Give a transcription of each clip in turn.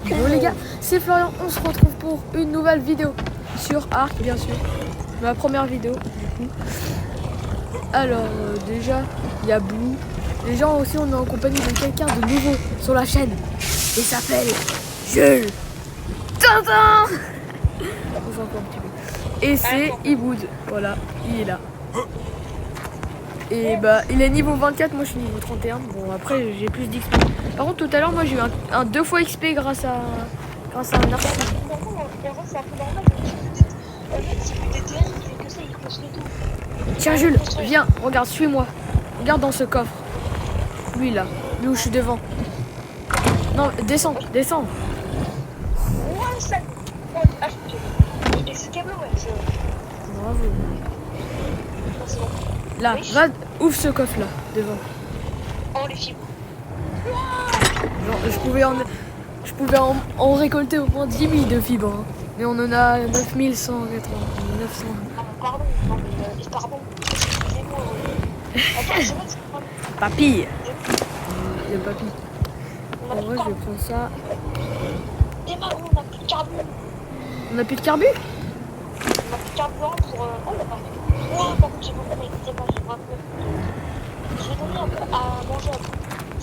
Bon les gars, c'est Florian, on se retrouve pour une nouvelle vidéo sur Ark bien sûr. Ma première vidéo du coup. Alors déjà, il y a Blue. Les gens aussi, on est en compagnie de quelqu'un de nouveau sur la chaîne. Il s'appelle Jules Tintin. On s'en un petit peu. Et c'est Iboud, voilà, il est là. Et bah il est niveau 24, moi je suis niveau 31. Bon après j'ai plus d'XP. Par contre tout à l'heure moi j'ai eu un 2 fois XP grâce à un artiste. En fait c'est un peu normal. En fait si vous DTR il fait que ça, il construit tout. Tiens Jules, viens, regarde, suis-moi. Regarde dans ce coffre. Lui là, lui où je suis devant. Non, descends, descends. Ouais ça. Et c'est câble ouais, c'est Bravo. bon. Là, Oui. va, ouvre ce coffre là, devant. Oh les fibres. Genre, je pouvais en récolter au moins 10 000 de fibres. Hein. Mais on en a 9180. 900. Ah pardon, non mais pardon. Excusez-moi. Attends, je sais pas si Papy. Il y a papy. En vrai, je vais prendre ça. Démarre, on a plus de carburant. On a plus de carbu? On a plus de carburant pour. Oh, on a pas fait. Ouais, par contre, j'ai beaucoup d'écouter, moi, j'ai 29. Je vais donner un peu à manger à tout.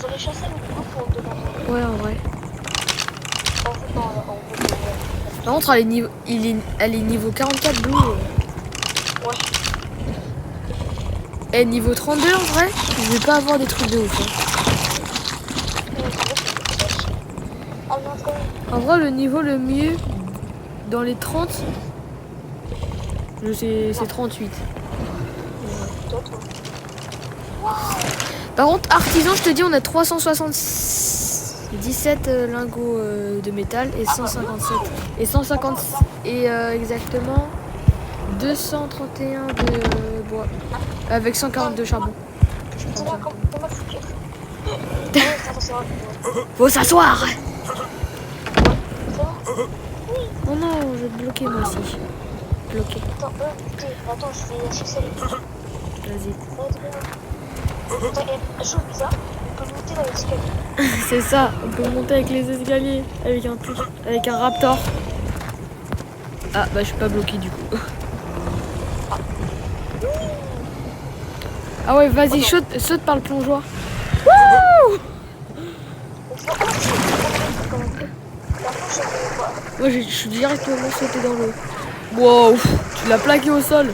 J'aurais chassé le boulot pour le demander. Ouais, en vrai. En fait, non, en fait, Par contre, elle est niveau 44 Blue. Ouais. Et niveau 32 en vrai, je vais pas avoir des trucs de ouf. Hein. Ah, non, quand même. En vrai, le niveau le mieux dans les 30, c'est 38. Toi, toi. Par contre, artisan, je te dis, on a 377 lingots de métal et 157 et 150 et exactement 231 de bois avec 140 de charbon. C'est là, comment faut que. Ah, ouais, attends, c'est vrai. Faut s'asseoir. Ça va? Oh non, je vais te bloquer moi aussi. Bloqué. Attends, ok, attends, je vais chasser les trucs. Vas-y. Attends, chose bizarre, on peut monter dans l'escalier. C'est ça, on peut monter avec les escaliers avec un raptor. Ah bah je suis pas bloqué du coup. Ah ouais, vas-y, saute par le plongeoir. Wouh! Moi je suis directement sauté dans l'eau. Wow, tu l'as plaqué au sol.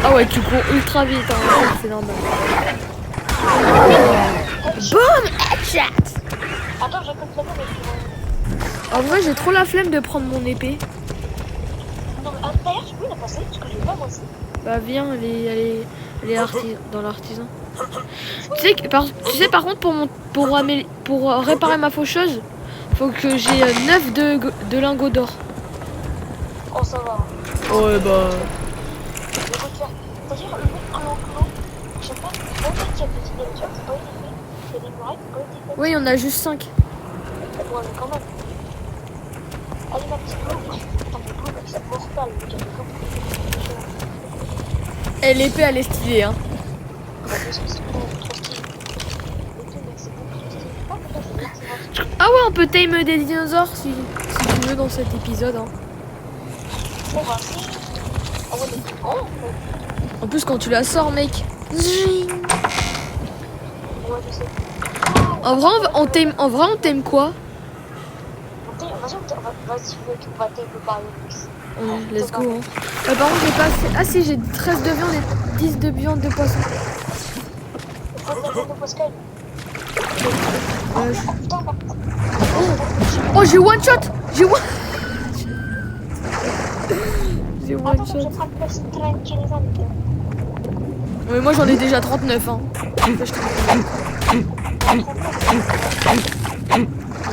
Ah ouais, tu cours ultra vite, hein, c'est normal. Boom! Headshot! Attends, j'ai compris mais En vrai, j'ai trop la flemme de prendre mon épée. non, mais d'ailleurs, je peux la passer parce que je l'ai pas moi aussi. Bah viens, elle est dans l'artisan. Tu sais par contre pour réparer ma faucheuse, faut que j'ai 9 de lingots d'or. Oh, ça va. Ouais bah. Je vais te faire. C'est-à-dire, le mec clan, je sais pas, en fait, il y a des idées, tu vois, c'est pas été fait. Il y a des murailles qui ont pas été faites. Oui, on a juste 5. Ouais, mais quand même. Allez, ma petite blue. Putain, mais blue, mec, c'est mortal, le gars, mais comment Et l'épée elle est stylée hein. c'est trop stylé. Et tout, mec, c'est beaucoup trop stylé. Oh, putain, c'est bien, Ah ouais, on peut tame des dinosaures si tu veux dans cet épisode. Hein. on va faire. Ah ouais, mais oh, En plus quand tu la sors mec. Zing. ouais, je sais. En vrai on tame quoi? Vas-y, mec, on va taper par le mix. Let's go hein. Par contre j'ai pas assez. Ah si, j'ai 13 de viande et 10 de viande de poisson. Faut te mettre Pascal. Euh, Oh putain, bah. Oh j'ai one shot. J'ai one Attends, je shot. prends le plus tranquille, les amis. Mais moi j'en ai déjà 39 hein.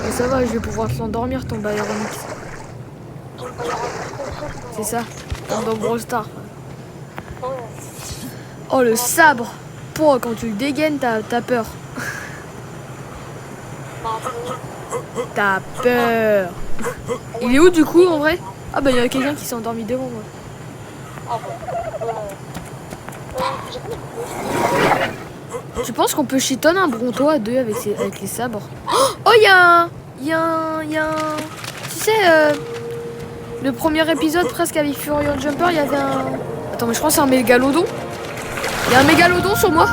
Mais ça va, je vais pouvoir s'endormir ton Byronix. C'est ça, comme dans Brawl Stars. Oh le sabre. Pouah, quand tu le dégaines, t'as peur. T'as peur. Il est où du coup en vrai? Ah bah il y a quelqu'un qui s'est endormi devant moi. Ah bon. J'ai pas compris. Tu penses qu'on peut chitonner un Bronto à deux avec les sabres? Oh il y a un... Tu sais, le premier épisode presque avec Furion Jumper, il y avait un... Attends mais je crois que c'est un mégalodon. Il y a un mégalodon sur moi.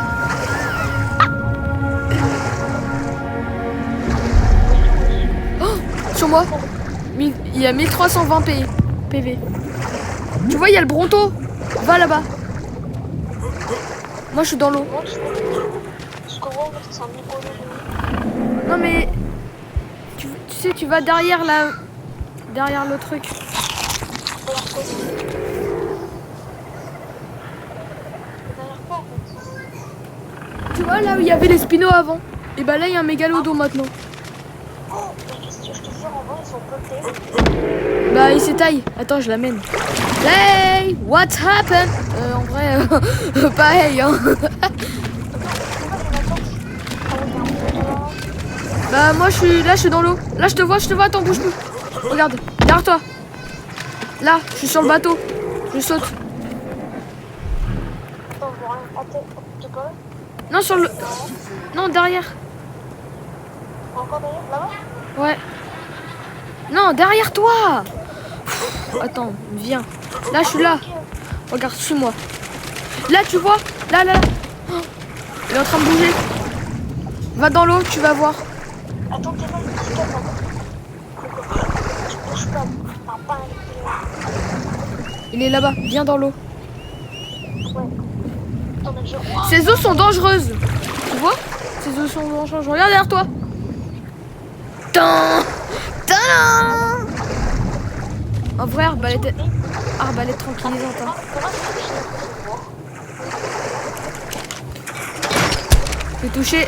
Oh, sur moi. Il y a 1320 PV. Tu vois, il y a le Bronto. Va là-bas. Moi, je suis dans l'eau. Non, mais... Tu sais, tu vas derrière la... Derrière le truc. Tu vois, là où il y avait les spinos avant. Et bah là, il y a un mégalodon maintenant. Bah, il s'étaille. Attends, je l'amène. Hey, what happened? En vrai, pareil, hein. Bah, moi, je suis dans l'eau. Là, je te vois, attends, bouge plus. Regarde, derrière toi. Là, je suis sur le bateau. Je saute. Non, sur le... Non, derrière. Encore derrière, là-bas? Ouais. Non, derrière toi. Attends, viens. Là, je suis là. Regarde, suis-moi. Là, tu vois? Là. Oh, il est en train de bouger. Va dans l'eau, tu vas voir. Attends, t'es là, tu bouges pas. Il est là-bas, viens dans l'eau. Ouais. Ces eaux sont dangereuses. Tu vois? Ces eaux sont dangereuses. Regarde derrière toi. En vrai, arbalète tranquillisante. Hein. J'ai touché.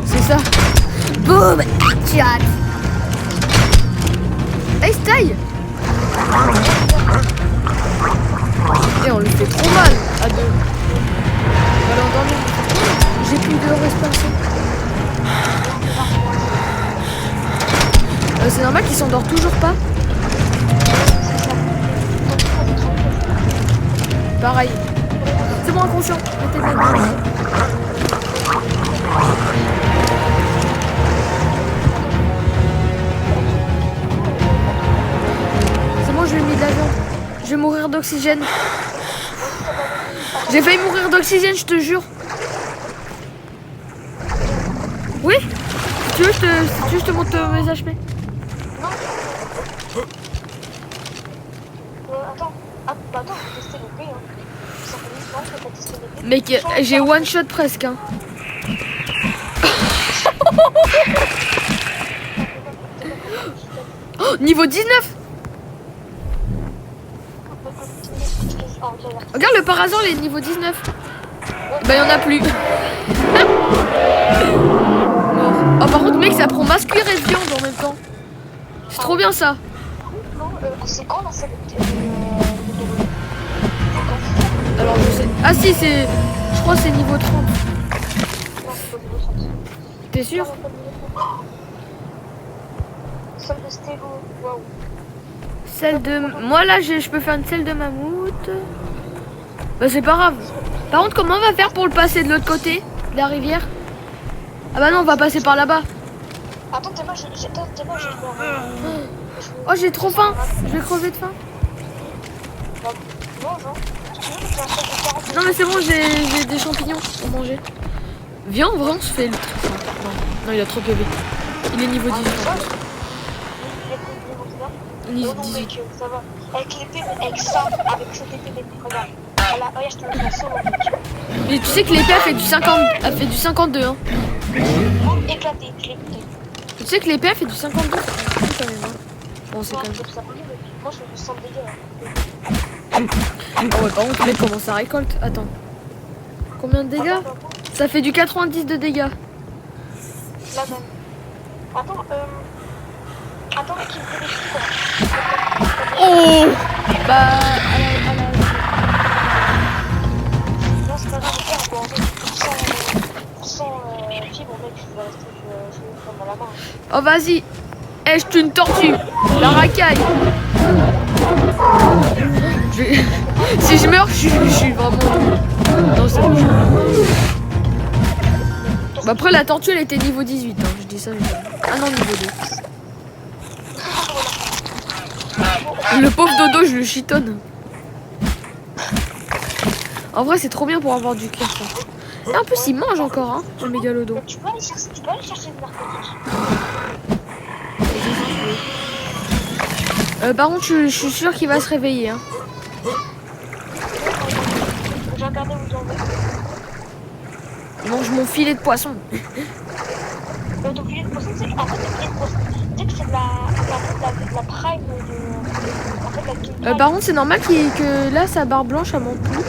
C'est ça. Boum, headshot. Hey, style. Et on lui fait trop mal à deux. On va l'endormir. J'ai plus de respiration. C'est normal qu'il s'endort toujours pas. Pareil. C'est bon, inconscient. Mettez le mec. C'est bon, je lui ai mis de la viande. Je vais mourir d'oxygène. J'ai failli mourir d'oxygène, je te jure. Oui? Si tu veux, je te montre mes HP. Attends, faut tester le P, hein. Ça fait longtemps que t'as testé le P. Mec, j'ai one shot presque, hein. Oh, niveau 19. Regarde le par hasard, les niveaux 19. Bah, il y en a plus. Oh, par contre, mec, ça prend masse cuir et viande en même temps. C'est trop bien ça. Non, c'est quand la salle Alors, je sais. Ah, si, c'est. Je crois que c'est niveau 30. Non, c'est pas niveau 30. T'es sûr? Salle de stélo, waouh. Celle de... Moi, là, je peux faire une selle de mammouth. Bah, c'est pas grave. Par contre, comment on va faire pour le passer de l'autre côté de la rivière? Ah bah non, on va passer par là-bas. Attends, t'es moi, Oh, j'ai trop faim. Je vais crever de faim. Non, genre. Non, mais c'est bon, j'ai des champignons pour manger. Viens, en vrai, on se fait le... Non, il a trop PV. Il est niveau 18. Niveau 18. Ça va. Avec l'épée, avec ça, avec cette épée, regarde. Voilà, regarde, je te le fais solo. Mais tu sais que l'épée a fait du 50, a fait du 52, hein. Éclaté, je l'ai écouté. Tu sais que l'épée a fait du 52. Quand même, hein. Bon, c'est quand même. Moi, je fais du 100 dégâts. Oh ouais, par contre, mec, comment ça récolte? Attends. Combien de dégâts? Ça fait du 90 de dégâts. La même. Attends, qui me vérifie quoi. Oh. Bah, Non, c'est pas grave, on peut en pour 100 fibre, mec, je vais rester, je vais prendre à la main. Oh, vas-y. Eh, je suis une tortue. La racaille. Si je meurs, je suis vraiment... Non, c'est bon. Bah après, la tortue, elle était niveau 18. Hein. Je dis ça. Ah non, niveau 2. Le pauvre dodo, je le chitonne. En vrai, c'est trop bien pour avoir du cuir, ça. Et en plus, il mange encore, hein, le mégalodon. Tu peux aller chercher des narcotiques. Par contre, je suis sûr qu'il va se réveiller. Hein. J'ai regardé où j'en vais. Il mange mon filet de poisson. Ton filet de poisson, c'est en fait, le filet de poisson, tu sais que c'est de la prime de. En fait, la king prime. Par contre, c'est normal que là, sa barre blanche, elle monte plus.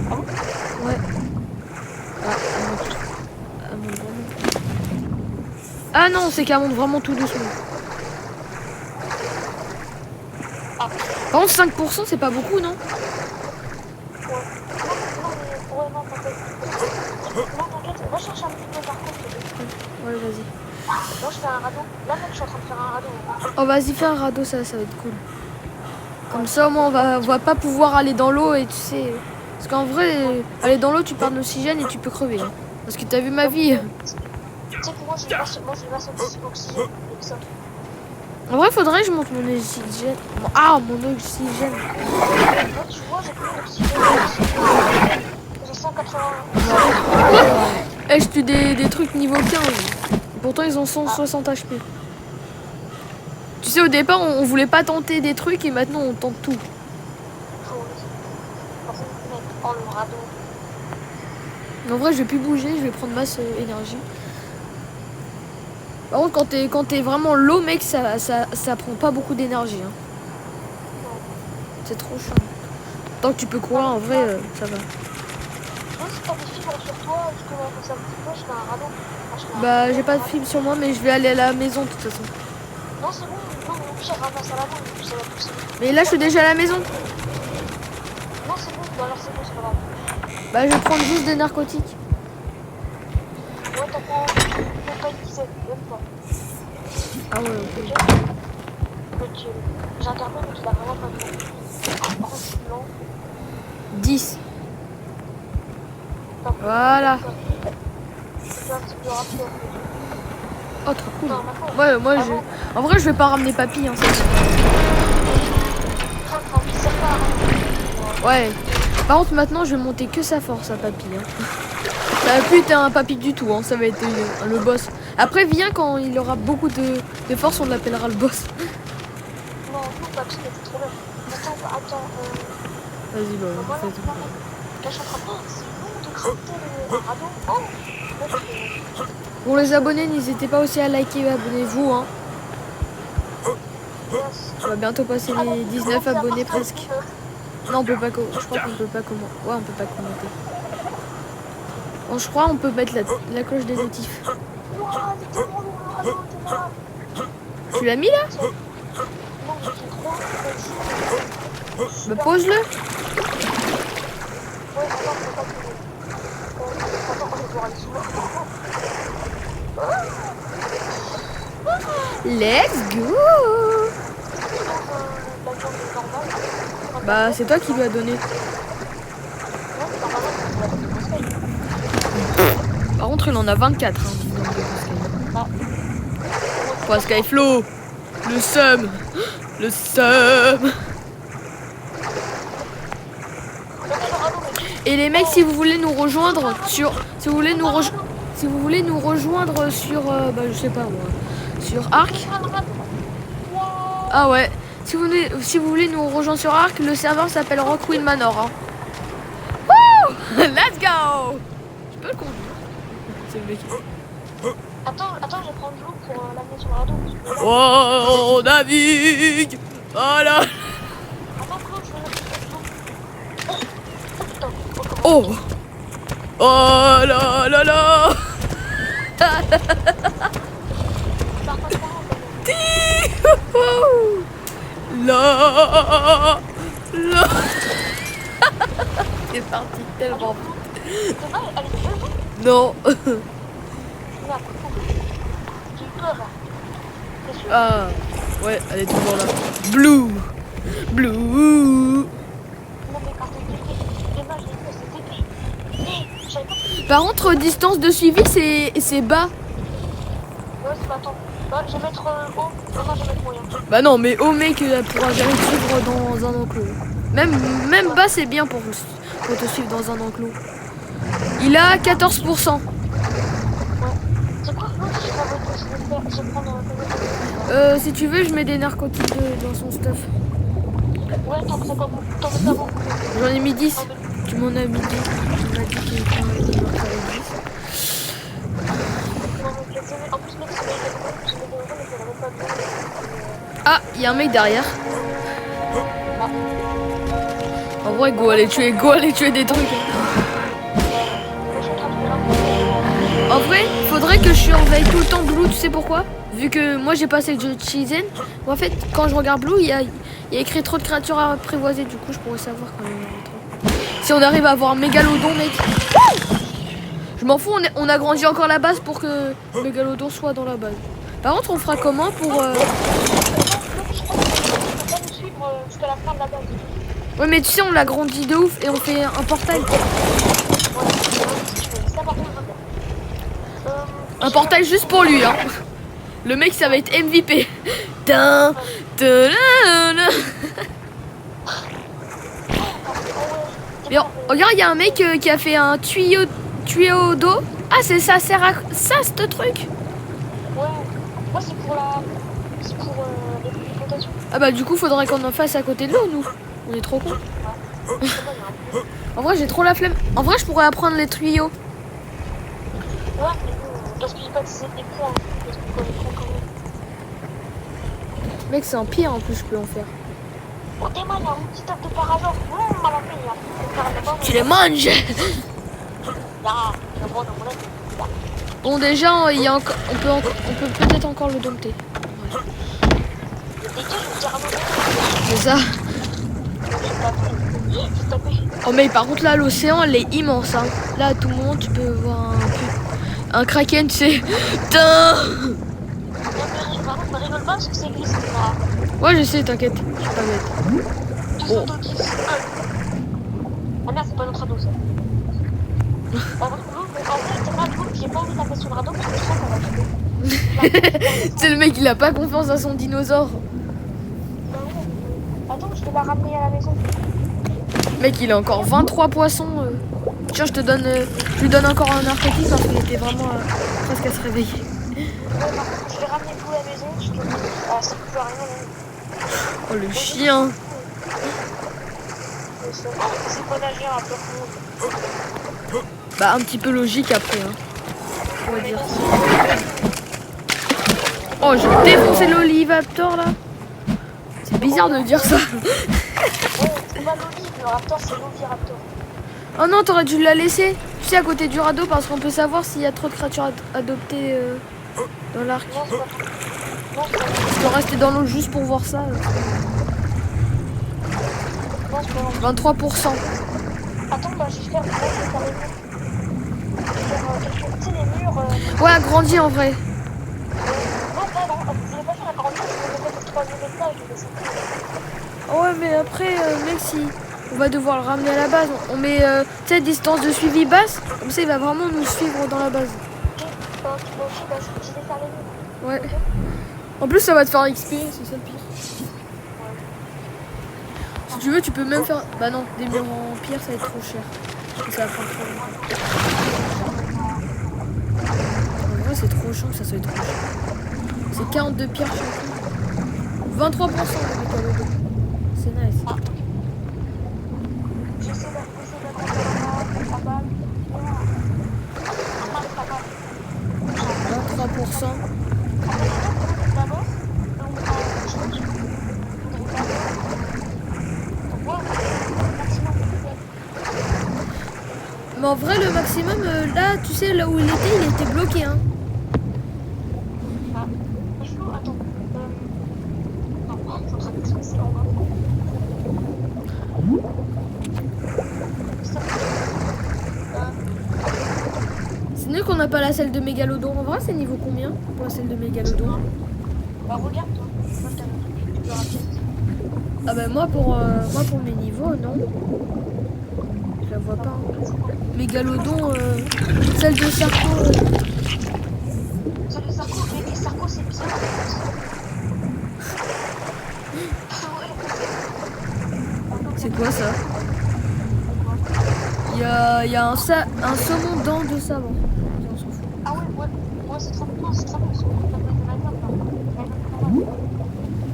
Ah bon? Ouais. Ah, elle monte vraiment. Ah non, c'est qu'elle monte vraiment tout doucement. Ah. Par contre, 5%, c'est pas beaucoup, non? Ouais. Non, t'inquiète, va chercher un petit peu par contre. Ouais, vas-y. Moi, je fais un radeau. Là, mec, je suis en train de faire un radeau. Oh, vas-y, fais un radeau, ça va être cool. Comme ça, au moins, on va pas pouvoir aller dans l'eau et tu sais... Parce qu'en vrai, aller dans l'eau, tu perds d'oxygène et tu peux crever. Hein. Parce que t'as vu ma vie. Tu sais que moi, j'ai pas d'oxygène avec ça. En vrai, faudrait que je monte mon oxygène. Ah, mon oxygène. Moi, tu vois, j'ai plus d'oxygène. J'ai 180. Eh, je tue des trucs niveau 15. Pourtant, ils ont 160 HP. Tu sais, au départ, on voulait pas tenter des trucs et maintenant, on tente tout. Oh, le radeau. En vrai, je vais plus bouger, je vais prendre masse énergie. Par contre, quand t'es vraiment low, mec, ça prend pas beaucoup d'énergie. Hein. C'est trop chiant. Tant que tu peux courir, en vrai, ça va. Moi, si t'as des fibres sur toi, je peux faire ça un petit peu, je fais un radeau. Bah, j'ai pas de fibre sur moi, mais je vais aller à la maison de toute façon. Non, c'est bon, non, mais au pire, ramasse à la main, ça va pousser. Mais là, je suis déjà à la maison. Non, c'est bon, bah alors c'est bon, c'est pas grave. Bah, je vais prendre juste des narcotiques. Ouais, t'as pas une dizaine, même pas. Ah ouais, ok. Ok. J'ai regardé, mais il a vraiment pas de temps. Oh, c'est blanc. 10. Voilà. C'est un petit peu rapide. Oh, trop cool. Non, maintenant, Ouais, moi, en vrai, je vais pas ramener papy. Hein, ouais. Par contre, maintenant, je vais monter que sa force à papy. Hein. Ça va plus être un papy du tout. Hein. Ça va être le boss. Après, viens quand il aura beaucoup de force, on l'appellera le boss. Non, non, papy, c'est trop bien. Attends. Vas-y, bah, voilà, fais-y. là, je suis en train de... C'est long de crafter le radeau. Oh. Pour les abonnés, n'hésitez pas aussi à liker et abonnez-vous. Hein. Yes. On va bientôt passer les 19 abonnés presque. Non, on peut pas. Je crois qu'on peut pas commenter. Ouais, on peut pas commenter. Bon, je crois qu'on peut mettre la cloche des notifs. Tu l'as mis là? Bah pose-le. Let's go. Bah c'est toi qui lui as donné. Par contre il en a 24 hein, quoi Skyflow. Le seum. Le seum. Et les mecs, si vous voulez nous rejoindre sur si vous voulez nous rejoindre sur bah je sais pas moi, sur Arc. Ah ouais. Si vous voulez nous rejoindre sur Arc, le serveur s'appelle Rockwind Manor. Hein. Wouh. Let's go. Je peux le conduire. C'est le mec. Attends, je vais prendre l'eau pour l'amener sur le radeau. Oh, on navigue. Voilà. Attends, Claude, je vais mettre... Oh. Oh là là là. Là. Là. C'est parti tellement vite. Elle est belle, Non. Merde, j'ai eu peur là. T'es sûr? Ah, ouais, elle est toujours là. Blue. Blue. Non mais quand t'es TP, Emma, j'ai eu peur, c'est TP. Mais j'avais pas fait. Par contre, distance de suivi, c'est bas. Ouais, c'est pas attends. Bah, je vais mettre haut. Non, je vais mettre moyen. Bah non, mais au mec, elle pourra jamais te suivre dans un enclos. Même bas, c'est bien pour te suivre dans un enclos. Il a 14%. C'est quoi? Non, je vais prendre Si tu veux, je mets des narcotiques dans son stuff. Ouais, t'en prends pas beaucoup. T'en mets pas beaucoup. J'en ai mis 10. T'en mets- Tu m'en as mis 10. Tu m'as dit qu'il en fallait 10. Non, mais je mets- en plus, mec, je mets des euros, mais je n'en ai pas besoin. Ah, il y a un mec derrière. En vrai, go aller tuer des trucs. Moi, je suis en train de faire un En vrai, faudrait que je surveille tout le temps Blue, tu sais pourquoi? Vu que moi j'ai passé le jeu de Shizen, en fait, quand je regarde Blue, il y a écrit trop de créatures à apprivoiser, du coup je pourrais savoir quand même. Si on arrive à avoir un mégalodon, mec. Je m'en fous, on a grandi encore la base pour que le mégalodon soit dans la base. Par contre, on fera comment pour... Je crois qu'on peut pas nous suivre jusqu'à la fin de la base. Ouais, mais tu sais, on l'a grandi de ouf et on fait un portail. Ouais, si tu veux. Ça, par contre, Un portail juste pour lui, hein. Le mec, ça va être MVP. Tin, tadadada. Mais regarde, il y a un mec qui a fait un tuyau d'eau. Ah, ça sert à ça, ce truc. Ouais, moi c'est pour la. C'est pour l'exploitation. Ah bah du coup, faudrait qu'on en fasse à côté de l'eau, nous. On est trop cons. En vrai, j'ai trop la flemme. En vrai, je pourrais apprendre les tuyaux. Ouais, mais parce que j'ai pas utilisé des points. Parce que quand même. Mec, c'est un pire en plus, je peux en faire. Oh, t'es mal, il y a un petit tas de paravents. Non, mal appelé, là. Tu les manges. Là, le bon, on l'a. Bon, déjà, il y a encore, on peut peut-être encore le dompter. Dès que je vous dire un autre. C'est ça. J'ai tapé. Oh mais par contre là l'océan elle est immense hein. Là à tout moment tu peux voir un kraken tu sais. Putain. Par contre, me rigole pas parce que c'est glissé. Ouais je sais t'inquiète, je suis pas bête. 210. Ah merde, c'est pas notre radeau ça. En fait, t'es pas cool, j'ai pas envie de la passer sur le radeau parce que je sens qu'on va tomber. C'est le mec il a pas confiance à son dinosaure. Attends, je vais la ramener à la maison. Mec il a encore 23 poissons. Tiens je lui donne encore un narcotique parce qu'il était vraiment presque à se réveiller. Ouais, par contre, je vais ramener tout à la maison. Je te dis, ça ne peut rien. Oh le chien. C'est pas nager un peu monde. Bah un petit peu logique après hein. On va dire ça. Oh je vais défoncer l'olivaptor là. C'est bizarre de dire ça. Ouais, c'est pas l'olive, le raptor c'est l'oviraptor. Oh non, t'aurais dû la laisser, tu sais, à côté du radeau, parce qu'on peut savoir s'il y a trop de créatures adoptées dans l'arc. Non, c'est pas tout. Non, c'est pas tout. Je peux rester dans l'eau juste pour voir ça. Non, c'est pas tout. 23%. Attends, bah, je vais faire. Là, je vais faire les murs. Je vais faire quelques. Tu sais, les murs. Ouais, agrandi en vrai. Non, pas, non. Je vais pas faire la grande mur, je vais mettre le troisième étage. Je vais descendre. Oh ouais, mais après, mec, si on va devoir le ramener à la base, on met, tu sais, distance de suivi basse, comme ça il va vraiment nous suivre dans la base. Ok, bah, je vais faire les murs. Ouais. En plus, ça va te faire XP, c'est ça le pire. Si tu veux, tu peux même faire. Bah non, des murs en pierre, ça va être trop cher. Ça va prendre trop longtemps. En vrai, c'est trop chaud, ça va être trop cher. C'est 42 pierres chacune. 23% le métallodo. C'est nice. J'essaie d'agrandir la balle. 23%. D'abord, Mais en vrai, le maximum, là, tu sais, là où il était bloqué. Hein. Attends. Non, faut en train d'exploser en bas. C'est mieux qu'on n'a pas la selle de mégalodon. En vrai, c'est niveau combien pour la selle de mégalodon? Bah regarde toi. Moi, tu peux rappeler. Ah bah moi pour mes niveaux, non. Je la vois pas. Hein. Mégalodon, celle de Sarko. Celle de Sarko, mais Sarko c'est bien. C'est quoi ça? Il y a un saumon dent de savon. On s'en fout. Ah ouais, c'est trop bon, c'est trop bon. Ça peut être de la viande, là.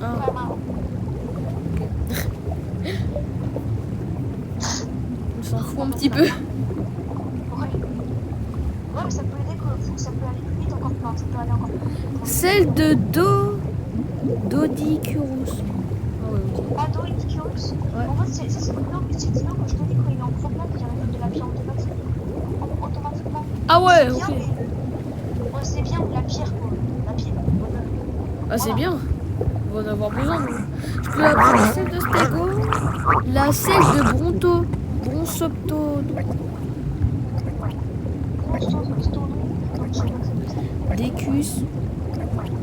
Ah. On s'en fout un petit peu. Ouais, mais ça peut aider que ça peut aller plus vite encore. Non, ça peut aller encore plus vite. Celle de Dodicurus. Ah ouais, ok. Ah, Doedicurus. Ouais. En fait, c'est le nom que je te dis quand il est en promenade, il arrive de la pierre automatique. Automatiquement. Ah ouais, C'est bien, ok. mais... Ouais, c'est bien, mais la pierre, quoi. La pierre. Ah c'est bien. On va en avoir besoin. Nous. Je peux apprendre celle de Stego. La selle de Bronto. Bronzopto. Décus.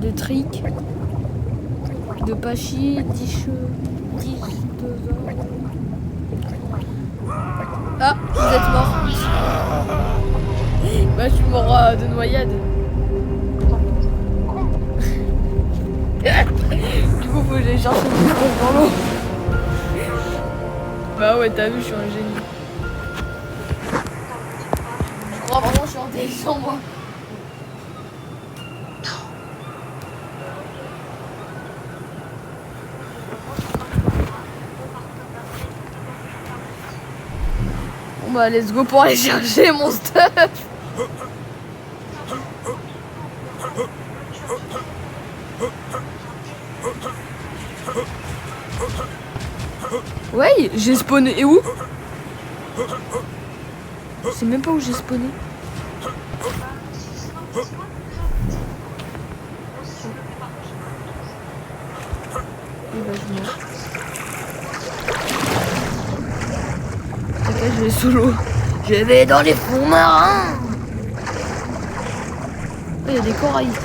De Trick. De Pachy. Ah, vous êtes mort. Bah je suis mort de noyade. Du coup faut que j'aille chercher une réponse dans l'eau. Bah ouais t'as vu je suis un génie. Je crois vraiment que je suis intelligent moi. Bon bah let's go pour aller chercher mon stuff. Ouais, j'ai spawné. Et où? Je sais même pas où j'ai spawné. Et bah je meurs. Ok, je vais sous l'eau. Je vais dans les fonds marins. Oh, il y a des corails ici.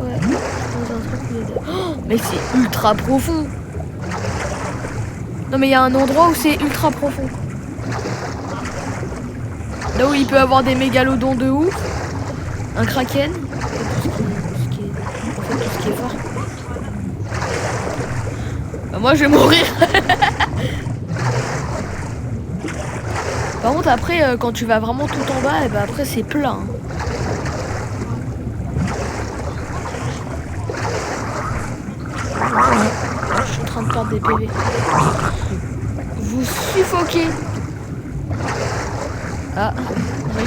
Ouais, dans un truc où il y a des... Oh, mais c'est ultra profond. Non mais il y a un endroit où c'est ultra profond. Là où il peut avoir des mégalodons de ouf. Un kraken. Tout ce qui est fort. Bah, moi je vais mourir. Par contre après quand tu vas vraiment tout en bas, et bah après c'est plein. Je suis en train de perdre des PV. Vous suffoquez. Ah, oui.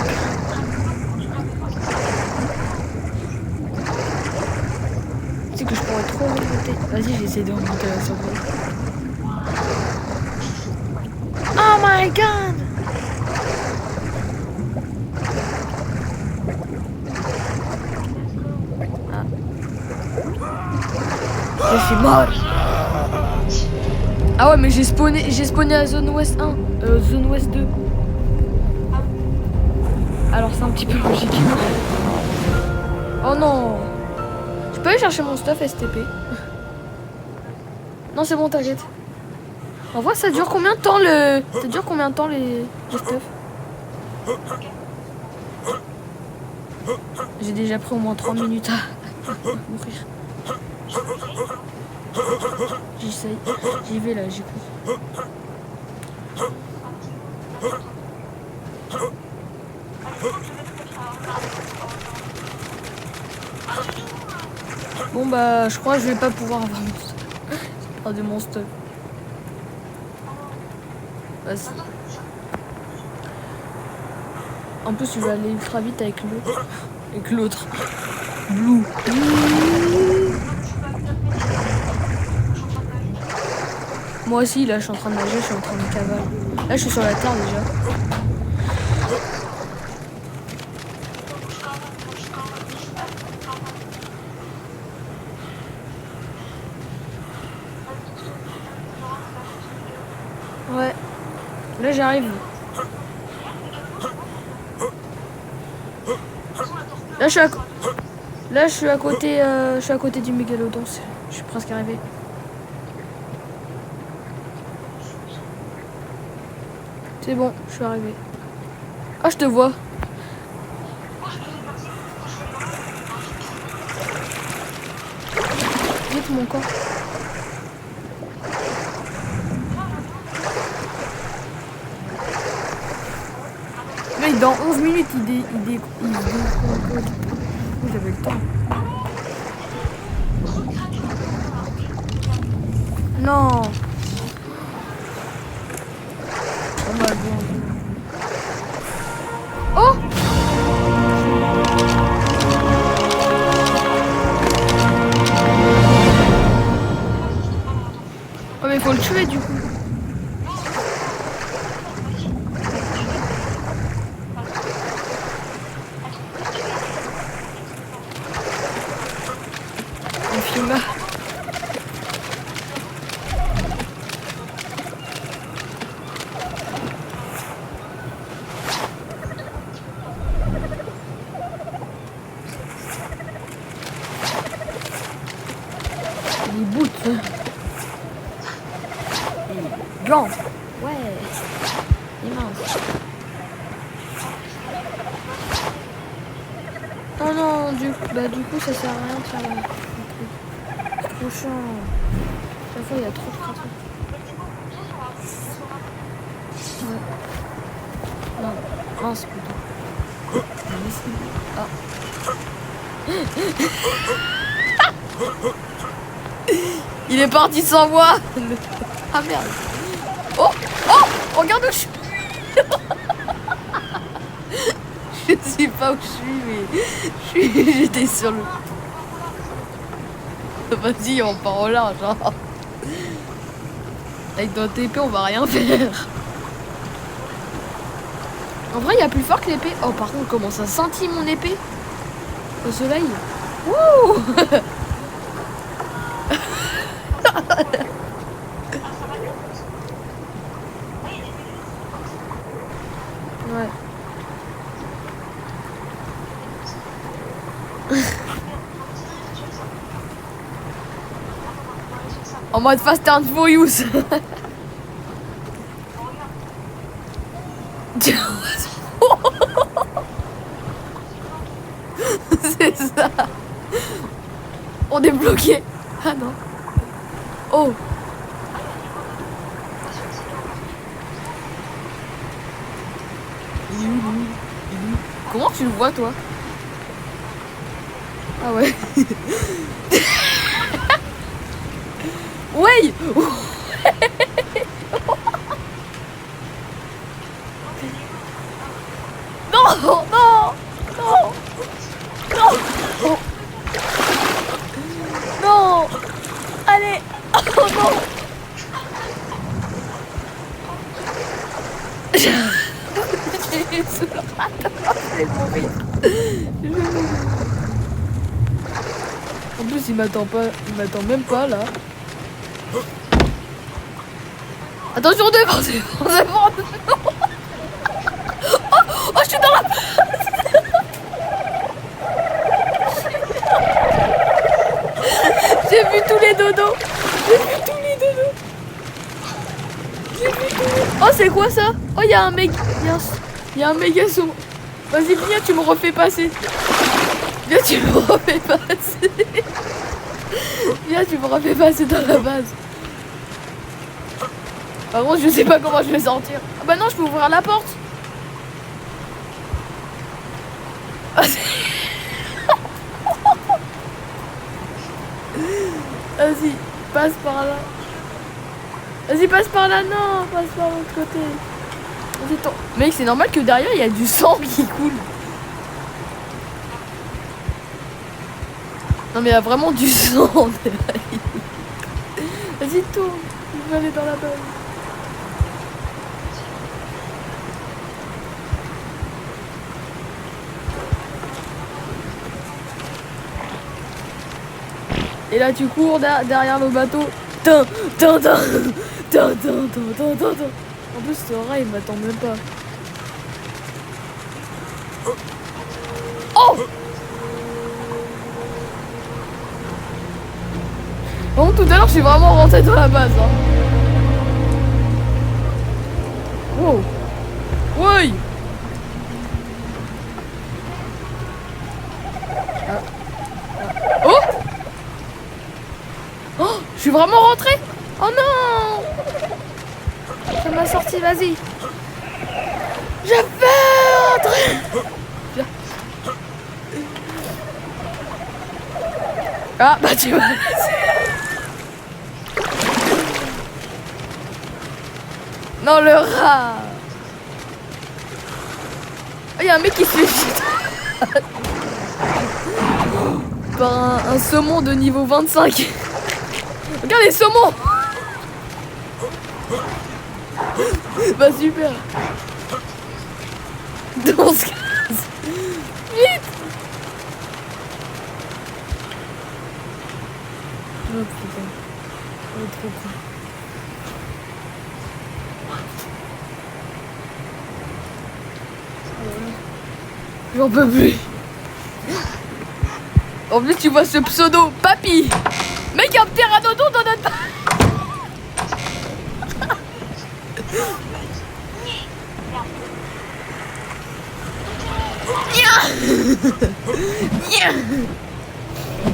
Tu sais que je pourrais trop remonter. Vas-y, j'essaie de remonter la surprise. Oh my god! Ah. Je suis mort. Ah ouais, mais j'ai spawné à zone ouest 1, zone ouest 2. Alors c'est un petit peu logique. Oh non! Je peux aller chercher mon stuff STP? Non, c'est bon, t'inquiète. En vrai, ça dure combien de temps le... Ça dure combien de temps les stuff? J'ai déjà pris au moins 3 minutes à mourir. J'essaye. J'y vais là, j'ai pris. Bon bah, je crois que je vais pas pouvoir avoir mon stuff. J'ai perdu mon stuff. Vas-y. En plus, tu vas aller ultra vite avec l'autre. Avec l'autre. Blue. Moi aussi, là, je suis en train de nager, je suis en train de cavaler. Là, je suis sur la terre déjà. Ouais. Là, j'arrive. Là, je suis à côté, du mégalodon. Je suis presque arrivé. C'est bon, je suis arrivé. Ah, je te vois. Vite mon corps. Mais dans 11 minutes, j'avais le temps. Non. Oh my god. Oh. Oh mais faut le tuer du coup. Un film là. Les boots. Blanc. Ouais. Immense. Oh non, du coup ça sert à rien de faire le truc. Trop chiant. Chaque fois il y a trop de créatures. Ouais. Non, mince plutôt. Ah. Il est parti sans moi. Ah merde. Oh, regarde où je suis. Je sais pas où je suis, mais j'étais sur le... Vas-y, on part au large. Hein. Avec notre épée, on va rien faire. En vrai, il y a plus fort que l'épée. Oh, par contre, comment ça scintille mon épée au soleil. Wouh. Ouais. En mode Fast and Furious. C'est ça. On est bloqué. Ah non. Oh. Comment tu le vois toi? Ah ouais. Ouais. Non, non, non, non, oh. Non. Allez. Oh non. J'ai sous le raton. Je vais mourir. En plus, il m'attend même pas là. Attention devant, devant. Oh, je suis dans la... J'ai vu tous les dodos. Oh, c'est quoi ça? Oh, il y a un mec. Il y a un méga saut. Vas-y, viens, tu me refais passer. Viens, tu me refais passer. Viens, tu me refais passer dans la base. Par contre, je sais pas comment je vais sortir. Ah bah non, je peux ouvrir la porte. Vas-y, passe par là. Vas-y, passe par là. Non, passe par l'autre côté. Vas-y, attends. Mec, c'est normal que derrière, il y a du sang qui coule. Non, mais il y a vraiment du sang derrière. Vas-y, tourne. Je vais aller dans la base. Et là tu cours derrière le bateau. En plus ce rat il m'attend même pas. Oh. Bon, tout à l'heure, je suis vraiment rentré dans la base. Hein. Wow. Oui. Oh. Oh, je suis vraiment rentré. Oh non. Ça m'a sorti, vas-y. Je vais rentrer. Viens. Ah, bah tu vas. Non, le rat. Il y a un mec qui se fait chier par un saumon de niveau 25. Regarde les saumons. Bah super. Dans ce cas. Vite. Oh putain. Oh trop cool. J'en peux plus. En plus, tu vois ce pseudo, papy. Mec, un pteranodon dans notre...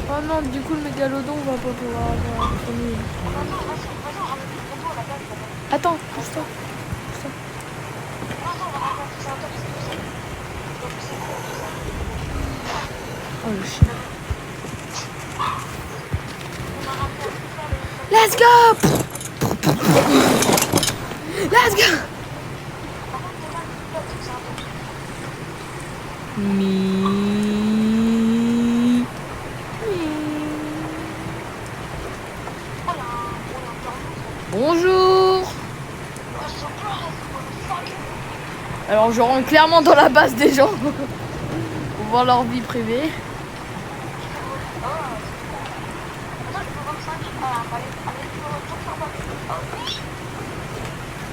Oh non, du coup, le mégalodon va pas pouvoir avoir le premier. Attends, pousse-toi. Oh le chien. Let's go! Let's go! Bonjour! Alors je rentre clairement dans la base des gens pour voir leur vie privée.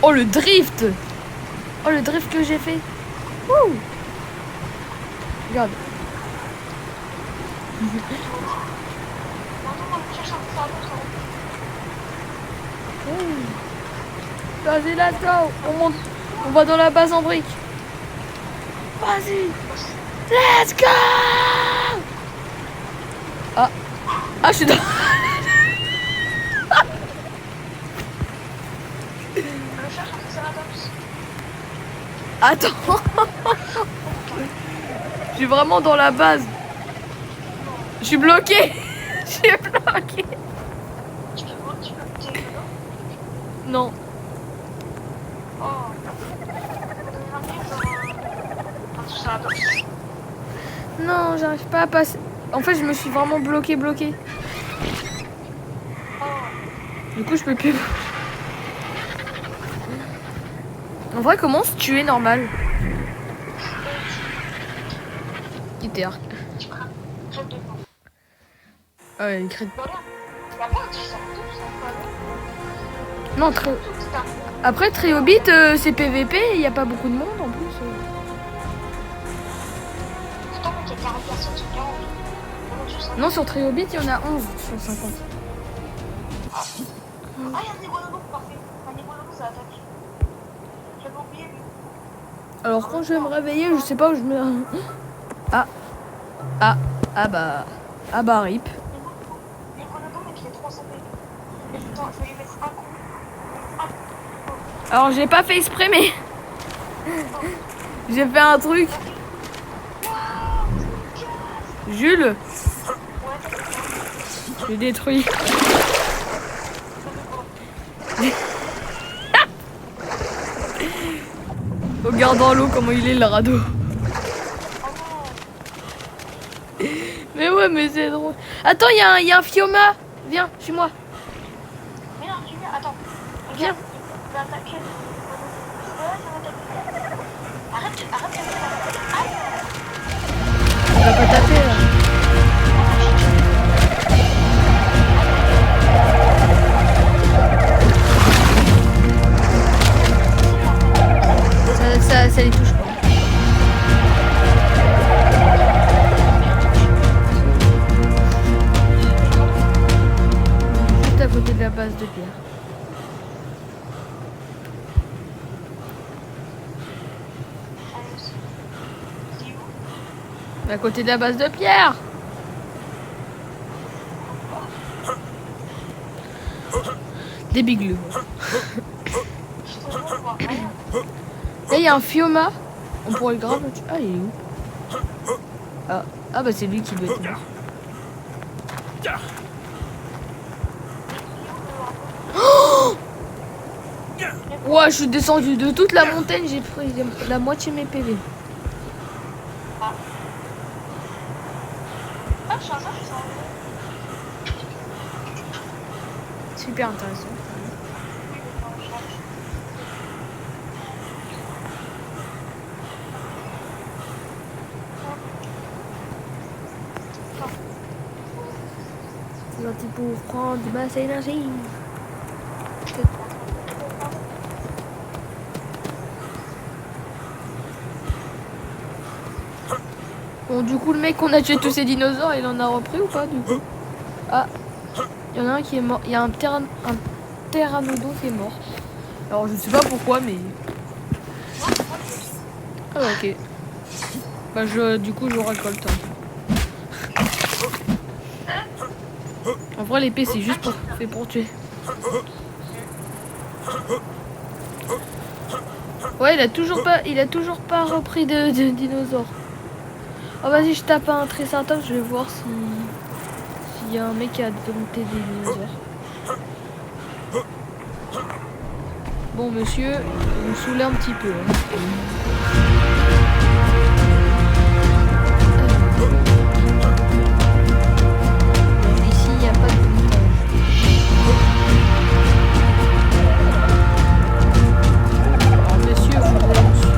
Oh le drift! Oh le drift que j'ai fait! Wouh! Regarde. Vas-y, let's go! On monte. On va dans la base en brique. Vas-y! Let's go! Ah! Ah, je suis dans... Attends! Je suis vraiment dans la base. Je suis bloqué. Je suis bloqué. Non. Non, j'arrive pas à passer. En fait, je me suis vraiment bloqué. Du coup, je peux plus. En vrai, comment se tuer normal? Quitter arc. Ah ouais, il crée. Non, très... Après, Triobit, c'est PVP, il n'y a pas beaucoup de monde en plus. Non, sur Triobit, il y en a 11 sur 50. Ah, il y a un Négonodo, parfait. Un Négonodo, ça attaque. J'avais oublié lui. Alors, quand je vais me réveiller, je sais pas où je me... Ah bah, rip. Négonodo, mais qui est 300 PV. Attends, je vais lui mettre un coup. Alors, j'ai pas fait exprès, mais... J'ai fait un truc. Jules, j'ai détruit. Regarde dans l'eau comment il est le radeau. Mais ouais, mais c'est drôle. Attends, il y a un Fioma. Viens, chez moi. Mais non, tu viens, attends. Viens. Il va attaquer. Arrête de Il va pas taper là. Ça les touche pas. À côté de la base de pierre. Des bigleux. Là, il y a un fioma. On pourrait le grave. Ah, il est où? Ah bah c'est lui qui doit être mort. Oh, ouais, je suis descendu de toute la montagne, j'ai pris la moitié de mes PV. Super intéressant. C'est parti pour prendre ma énergie. Bon, du coup, le mec, on a tué tous ces dinosaures, il en a repris ou pas, du coup? Ah, il y en a un qui est mort. Il y a un pteranodon qui est mort. Alors, je sais pas pourquoi, mais... Ah, ok. Bah, du coup, je récolte. En vrai, l'épée, c'est juste fait pour tuer. Ouais, il a toujours pas repris de dinosaures. Oh, vas-y, je tape un triceratops, je vais voir s'il y a un mec qui a dompté des dinosaures. Bon, monsieur, vous me saoulez un petit peu. Hein. Ici, il n'y a pas de montage. Alors, monsieur, vous voulez dessus.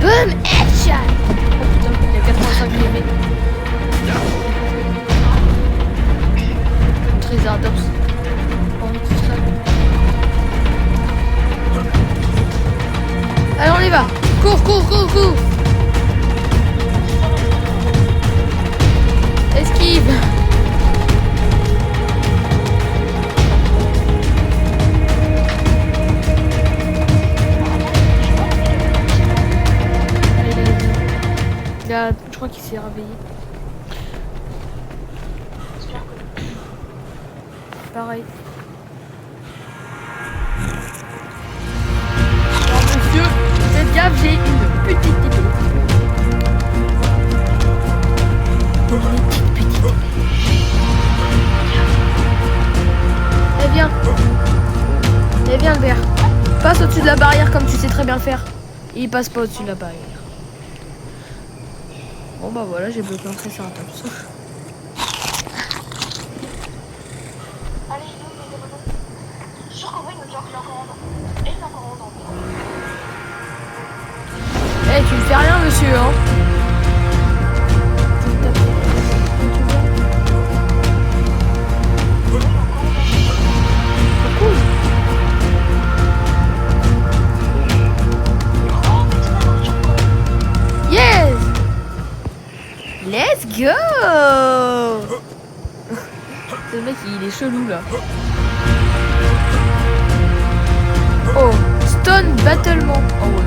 Boom, headshot. Oh putain, il y a 85 mm. Triceratops. Oh, tout ça. Allez, on y va. Cours, cours, cours, cours. Esquive. Là, je crois qu'il s'est réveillé. Pareil. Alors monsieur, faites gaffe, j'ai une petite épée. Une petite épée. Eh bien. Eh bien le vert. Passe au-dessus de la barrière comme tu sais très bien le faire. Et il passe pas au-dessus de la barrière. Bon bah voilà, j'ai bloqué un triceratops. Eh, tu me fais rien, monsieur, hein? Yes! Let's go! Ce mec, il est chelou, là. Oh, Stone Battlement. Oh, ouais.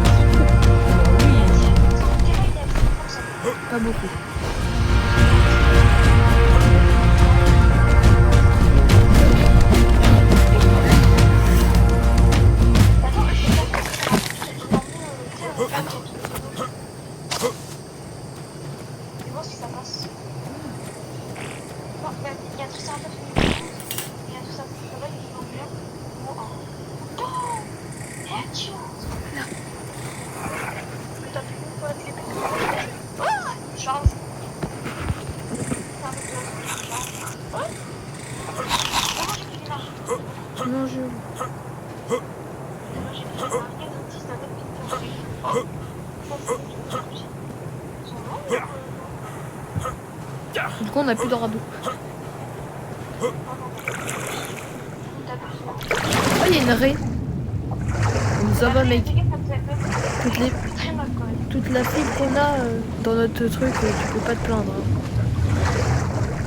Pas beaucoup. Non, je... Du coup, on n'a plus de radeau. Oh, il y a une raie. Ça va, mec. Toute la fibre qu'on a dans notre truc, tu peux pas te plaindre.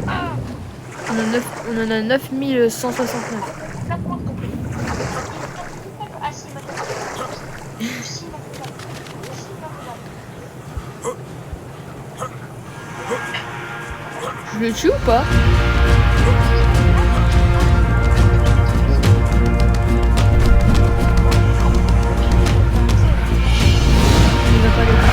Hein. On en a 9169. Je le tue ou pas? Il va pas le faire.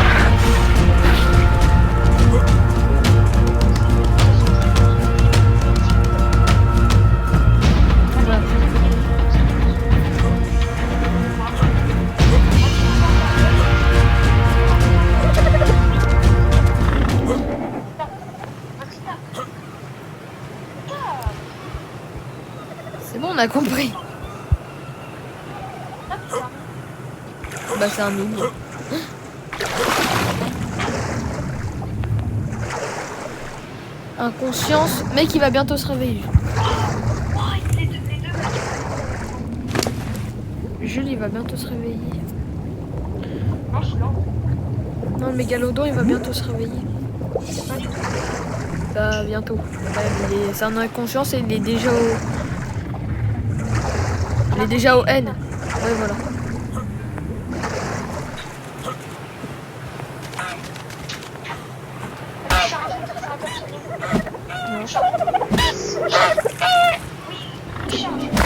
C'est bon, on a compris. Bah c'est un noob. Inconscience, mec il va bientôt se réveiller. Jules il va bientôt se réveiller. Non le mégalodon il va bientôt se réveiller. Bah bientôt. Ouais, c'est un inconscience et il est déjà au... Il est déjà au N. Ouais voilà. Tu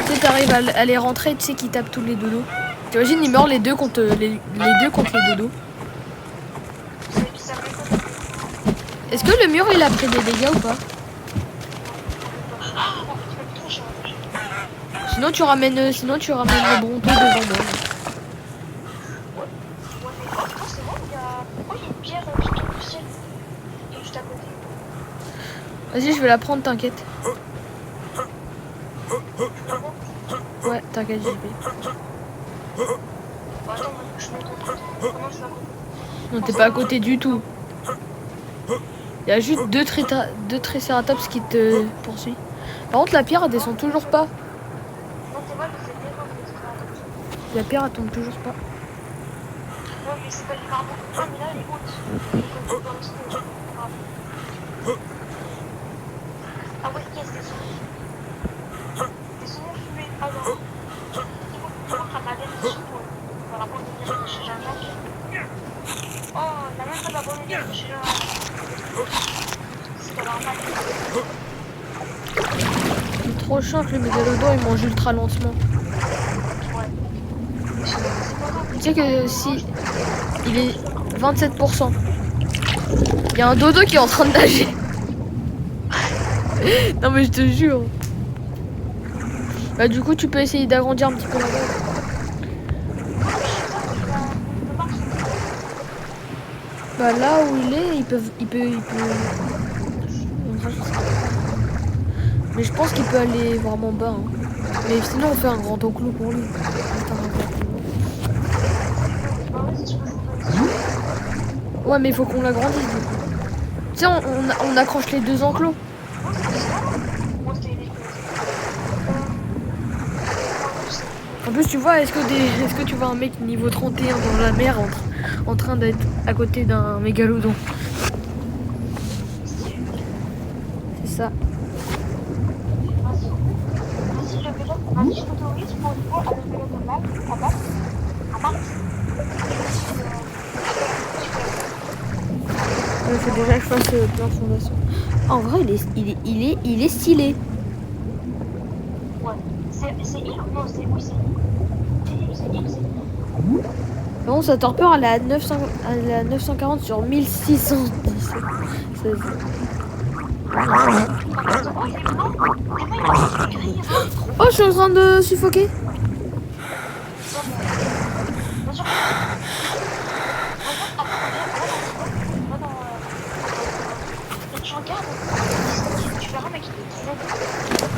sais, t'arrives à les rentrer, tu sais qu'ils tapent tous les dodos. T'imagines, ils meurent les deux contre les dodos. Est-ce que le mur il a pris des dégâts ou pas? Sinon tu ramènes le Bronto devant moi. Vas-y, je vais la prendre, t'inquiète. Ouais, t'inquiète, j'y vais. Non, t'es pas à côté du tout. Il y a juste deux tricératops qui te poursuivent. Par contre, la pierre, elle descend toujours pas. La pierre, elle tombe toujours pas. Ah ouais, qu'est-ce que c'est? Des sons fumés. Ah non. Il faut qu'on prenne la version par rapport au direct de chez Jean-Jacques. Oh, on a même pas d'abonné de chez Jean-Jacques. C'est normal. C'est trop chiant que le mégalodon il mange ultra lentement. Ouais. Tu sais que si il est 27%. Il y a un dodo qui est en train de nager. Non mais je te jure. Bah du coup tu peux essayer d'agrandir un petit peu la base. Bah là où il est, il peut. Mais je pense qu'il peut aller vraiment bas. Hein. Mais sinon on fait un grand enclos pour lui. Ouais mais il faut qu'on l'agrandisse du coup. Tu sais on accroche les deux enclos. En plus tu vois, est-ce que tu vois un mec niveau 31 dans la mer en train d'être à côté d'un mégalodon? C'est ça. Il faut déjà que je fasse plein de fondations. En vrai il est stylé. Ouais. C'est I ou non, c'est oui, c'est I. Bon, sa torpeur elle est à 940 sur 1610. Oh, je suis en train de suffoquer.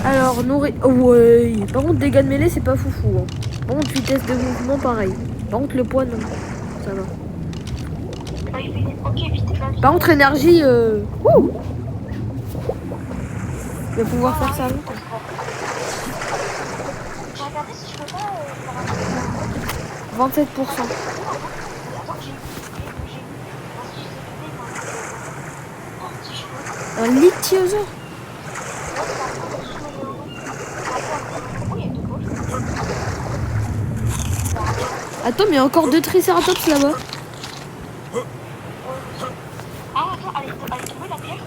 Alors, nourrir. Oh, ouais. Par contre, dégâts de mêlée, c'est pas foufou. Hein. Par contre, vitesse de mouvement, pareil. Par contre, le poids, non. Ça va. Par contre, énergie. Wouh! Je vais pouvoir faire ça longtemps. 27%. Un lichiosaure. Attends, mais il y a encore deux tricératops là-bas. Ah, attends, allez trouver la pierre.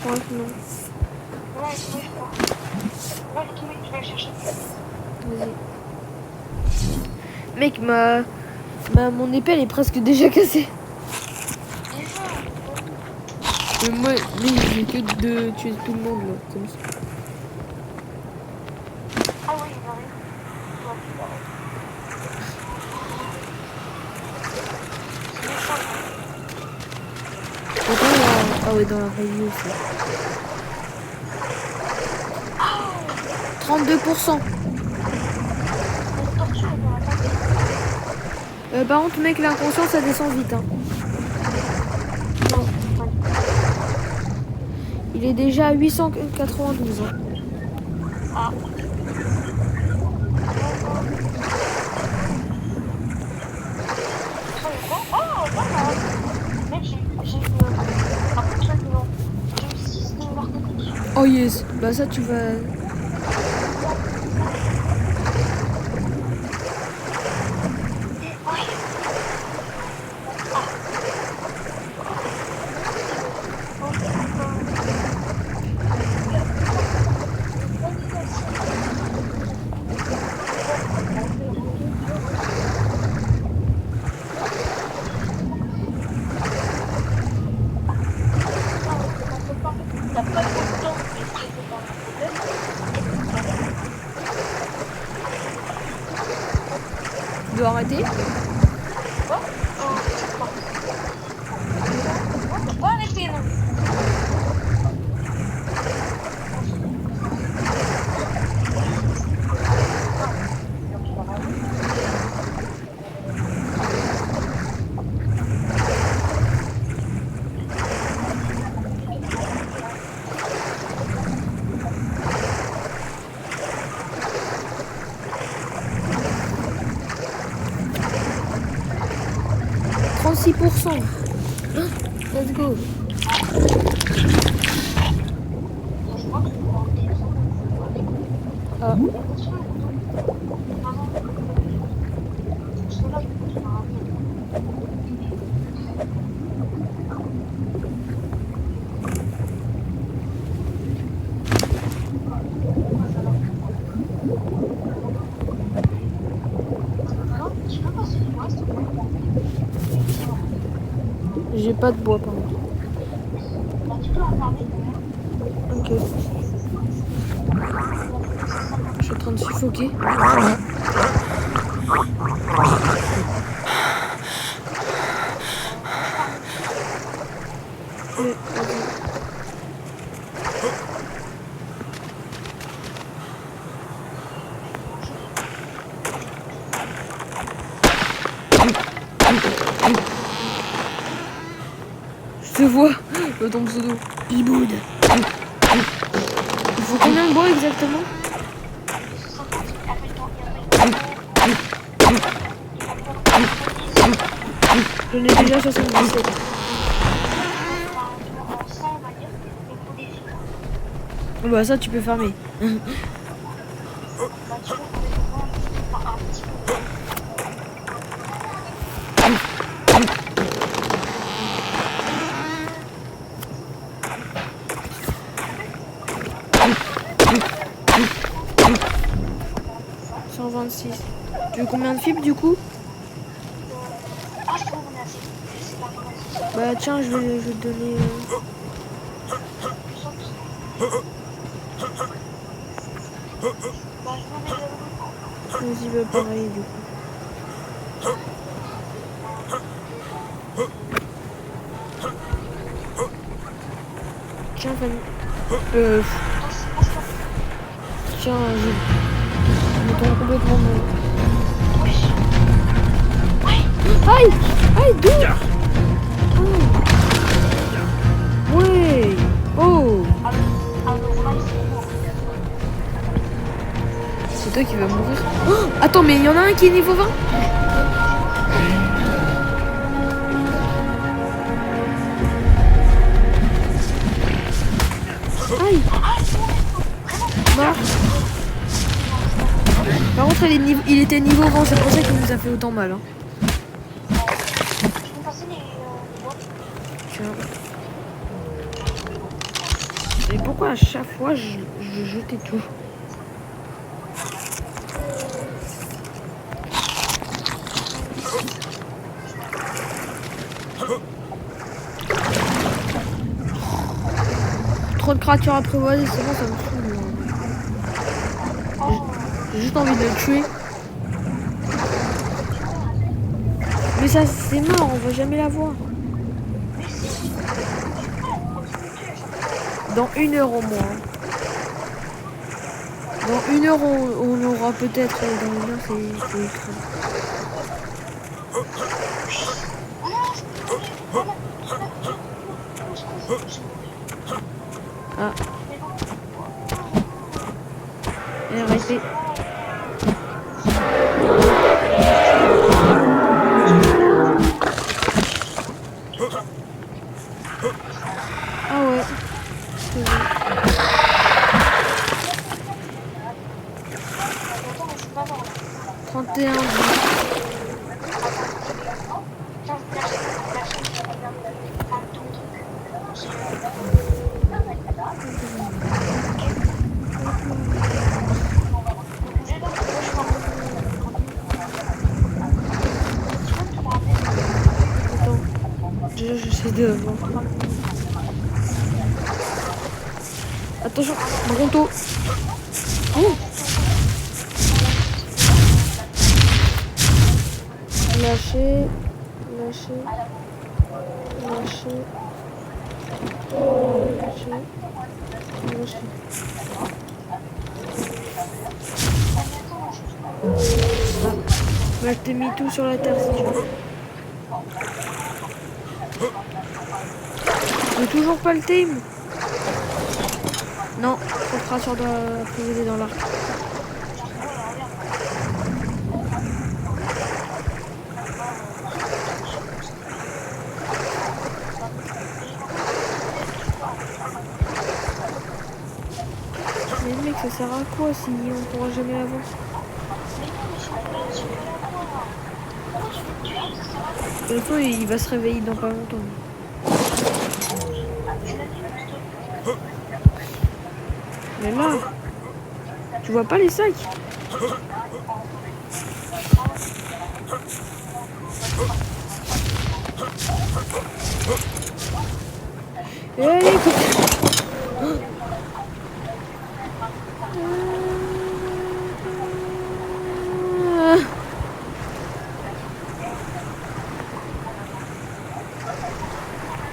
Ouais, non. Ouais, oui, je crois. Ouais, je vais le chercher. Vas-y. Mec, mon épée elle est presque déjà cassée. Mais moi, j'ai que de tuer tout le monde là, comme ça. Ah oui, il arrive. Attends, ah ouais, dans la vraie vie aussi. 32%. Par contre, mec, l'inconscient ça descend vite. Hein. Il est déjà à 892. Hein. Ah. Oh, voilà. Mec, j'ai un peu de trucs, non. J'ai eu 6 de narcotiques. Oh yes, bah ça tu vas... Tu dois arrêter. Pourquoi arrêter, non? 36%. Let's go. Ah. J'ai pas de bois par contre. Ok. Je suis en train de suffoquer. Je te vois, ton pseudo. Iboud. Il faut combien de bois exactement? J'en ai déjà 77. Bah ça tu peux farmer. Tu veux combien de fibres du coup? Bah tiens, je vais te donner... Vas-y, bah pareil du coup. Tiens, Fanny. Tiens, je me tombe complètement de... Aïe! Aïe, d'où? Oh. Ouais! Oh! C'est toi qui vas mourir. Oh, attends, mais il y en a un qui est niveau 20? Aïe! Mort. Par contre, il était niveau 20, c'est pour ça qu'il nous a fait autant mal. Hein. Tiens. Mais pourquoi à chaque fois je jetais tout? Trop de créatures apprivoisées, c'est bon, ça me saoule. J'ai juste envie de le tuer. Mais ça, c'est mort, on va jamais la voir. Dans 1 heure au moins. Dans 1 heure, on aura peut-être. Dans 1 heure, c'est ultra. Ah. Arrêtez. Ah ouais. 31 jours. Attends. Déjà, j'essaie de voir. Attention, Bronto. Oh. Lâcher, lâcher, lâcher, lâcher, lâcher. Bah, je t'ai mis tout sur la terre si tu veux. J'ai toujours pas le time. Non, faut fera sur la priorité dans l'arc. Mais mec, ça sert à quoi si on pourra jamais l'avoir? De toute façon, il va se réveiller dans pas longtemps. Mais là, tu vois pas les sacs? Et allez, écoute.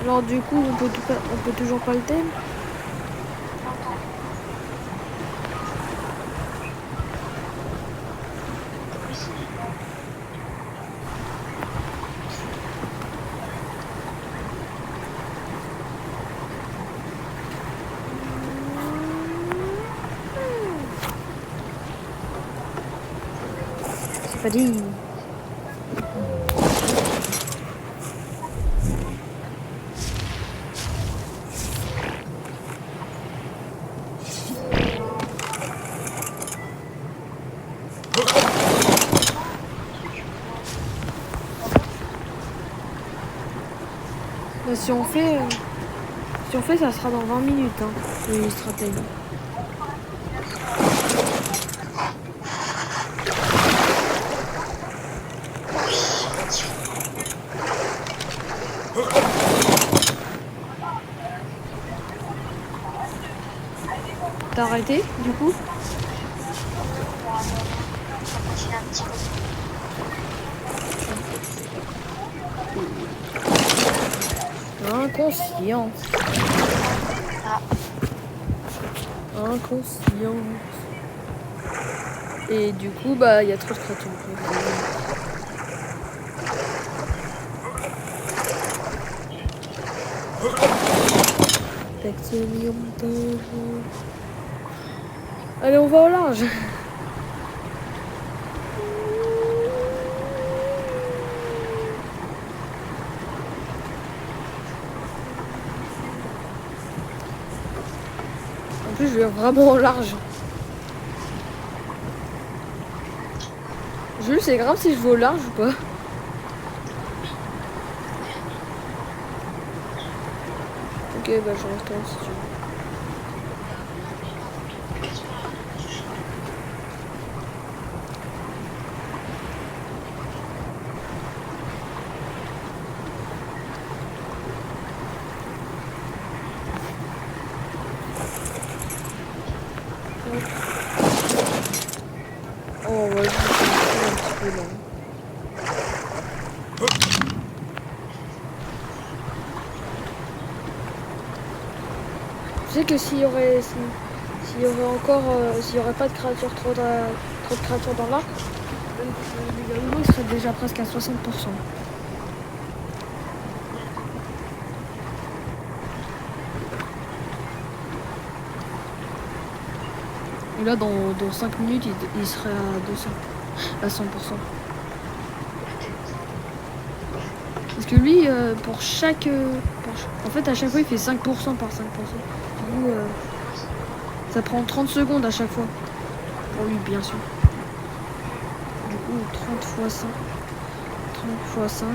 Alors du coup, on peut toujours pas le thème. C'est pas dit. Bah, si on fait, ça sera dans 20 minutes, hein, les stratégies. T'as arrêté, du coup? Inconscience. Inconscience. Et du coup, bah, il y a trop de créatures. Allez, on va au large. En plus, je vais vraiment au large. Jules, c'est grave si je vais au large ou pas? Ok, bah je reste là si tu veux. peu lent. Je sais que s'il y aurait encore s'il y aurait pas de créatures trop de créatures dans l'arc, le Gallo serait déjà presque à 60%. Et là dans 5 minutes il serait à 100%. Parce que lui pour chaque en fait à chaque fois il fait 5% par 5%. Du coup ça prend 30 secondes à chaque fois. Pour lui bien sûr. Du coup 30 fois 5. 30 fois 5.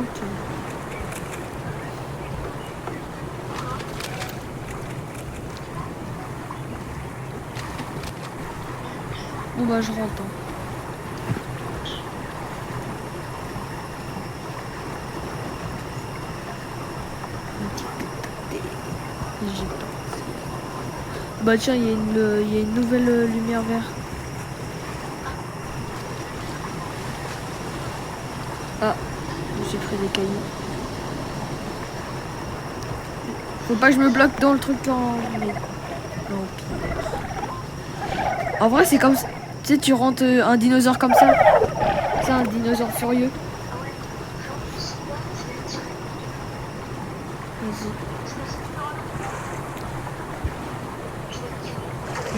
Bon bah je rentre. Hein. Bah tiens, il y a une nouvelle lumière verte. Ah, je me suis pris des cailloux. Faut pas que je me bloque dans le truc en... Non. En vrai, c'est comme... Tu sais, tu rentres un dinosaure comme ça. C'est un dinosaure furieux. Vas-y.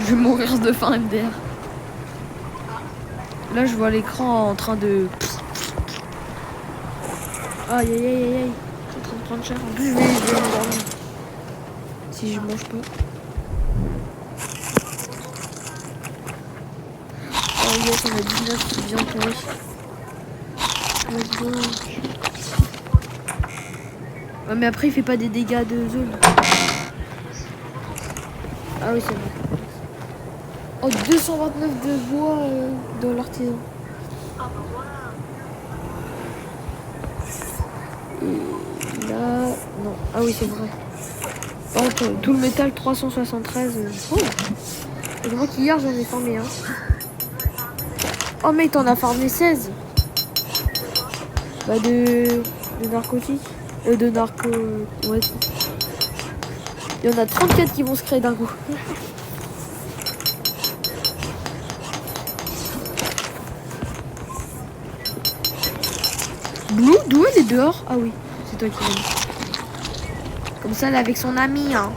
Je vais mourir de faim MDR. Là, je vois l'écran en train de... Aïe aïe aïe aïe aïe. C'est en train de prendre cher. En plus, je vais m'endormir. Si je mange pas. Oh yes, on a 19 qui vient tomber. Let's go. Ouais, mais après, il fait pas des dégâts de zone. Ah oui, c'est vrai. Oh, 229 de bois dans l'artisan. Et là... Non. Ah oui, c'est vrai. Par contre, tout le métal, 373. Oh. Et moi qu'hier, j'en ai farmé un. Oh, mais t'en as farmé 16. Bah, de narcotiques. De narco... Ouais. Il y en a 34 qui vont se créer d'un coup. Blue, d'où elle est dehors? Ah oui, c'est toi qui l'as dit. Comme ça, elle est avec son ami. Hein.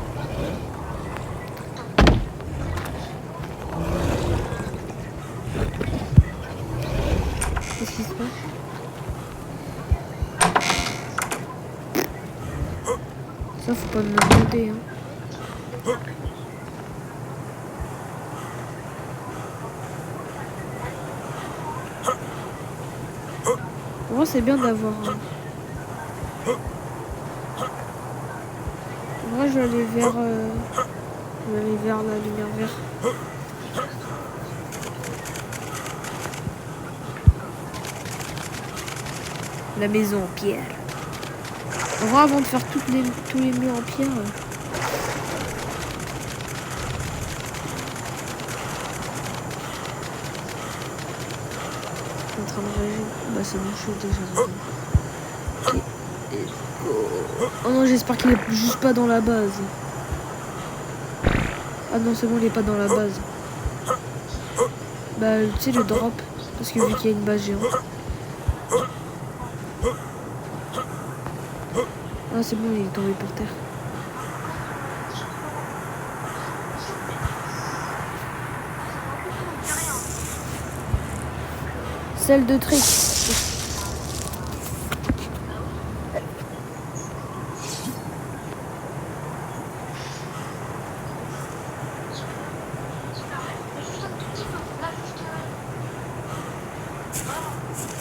Qu'est-ce qui se passe? Ça, faut pas me demander. Hein. Pour moi, c'est bien d'avoir... Moi, je vais aller vers... la lumière verte. La maison en pierre. En vrai, avant de faire tous les murs en pierre... en train de réagir. Bah c'est bon, je suis déjà rentré. Okay. Oh non, j'espère qu'il est juste pas dans la base. Ah non, c'est bon, il est pas dans la base. Bah tu sais, le drop. Parce que vu qu'il y a une base géante. Ah c'est bon, il est tombé par terre. Celle de trick.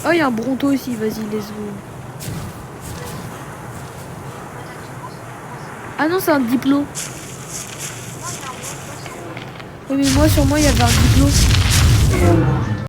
Oh, il y a un bronto aussi, vas-y, let's go. Ah non, c'est un diplo. Oui, mais moi, sur moi, il y avait un diplo.